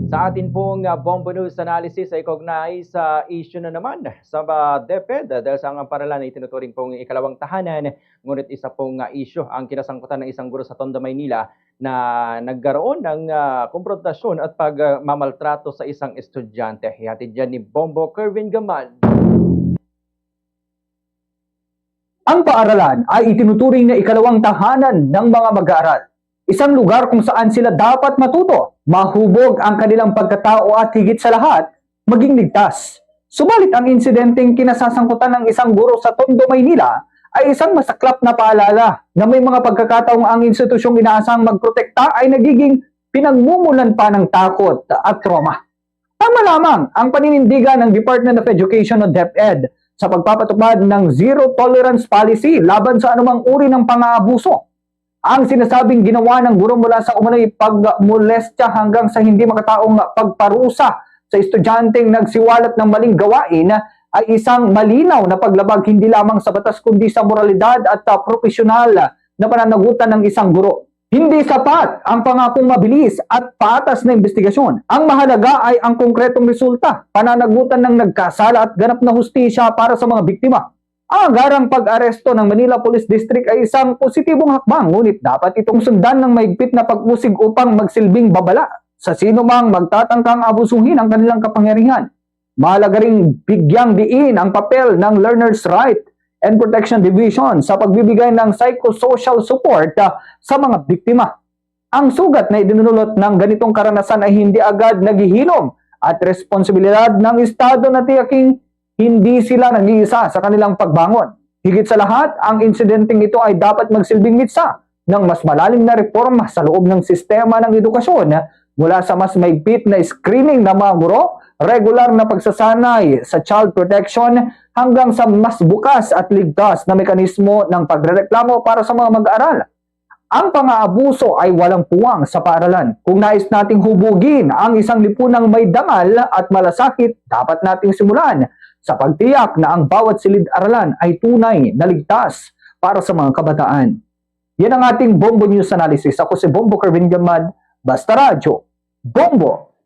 Sa atin pong Bombo News Analysis ay kaugnay sa issue na naman sa DepEd dahil sa ang paralan ay tinuturing pong ikalawang tahanan, ngunit isa pong issue ang kinasangkutan ng isang guro sa Tondo, Maynila na nagkaroon ng komprontasyon at pagmamaltrato sa isang estudyante. Ihatid dyan ni Bombo Kervin Gaman. Ang paaralan ay itinuturing na ikalawang tahanan ng mga mag-aaral. Isang lugar kung saan sila dapat matuto, mahubog ang kanilang pagkatao at higit sa lahat, maging ligtas. Subalit ang insidenteng kinasasangkutan ng isang guro sa Tondo, Maynila ay isang masaklap na paalala na may mga pagkakataong ang institusyong inaasang magprotekta ay nagiging pinagmumulan pa ng takot at trauma. Tama lamang ang paninindigan ng Department of Education o DepEd sa pagpapatupad ng Zero Tolerance Policy laban sa anumang uri ng pang-aabuso. Ang sinasabing ginawa ng guro mula sa umano'y pagmolestya hanggang sa hindi makataong pagparusa sa estudyanteng nagsiwalat ng maling gawain ay isang malinaw na paglabag hindi lamang sa batas kundi sa moralidad at profesional na pananagutan ng isang guro. Hindi sapat ang pangakong mabilis at patas na investigasyon. Ang mahalaga ay ang konkretong resulta, pananagutan ng nagkasala at ganap na hustisya para sa mga biktima. Ang agarang pag-aresto ng Manila Police District ay isang positibong hakbang, ngunit dapat itong sundan ng mahigpit na pag-usig upang magsilbing babala sa sino mang magtatangkang abusuhin ang kanilang kapangyarihan. Mahalaga ring bigyang diin ang papel ng Learners' Right and Protection Division sa pagbibigay ng psychosocial support sa mga biktima. Ang sugat na idinulot ng ganitong karanasan ay hindi agad naghihilom at responsibilidad ng Estado na tiyaking hindi sila nag-iisa sa kanilang pagbangon. Higit sa lahat, ang insidenteng ito ay dapat magsilbing mitsa ng mas malalim na reforma sa loob ng sistema ng edukasyon mula sa mas maigpit na screening ng mga guro, regular na pagsasanay sa child protection hanggang sa mas bukas at ligtas na mekanismo ng pagrereklamo para sa mga mag-aaral. Ang pang-aabuso ay walang puwang sa paaralan. Kung nais nating hubugin ang isang lipunang may dangal at malasakit, dapat nating simulan sa pagtiyak na ang bawat silid-aralan ay tunay na ligtas para sa mga kabataan. Yan ang ating Bombo News Analysis. Ako si Bombo Kervin Gaman, Basta Radyo, Bombo!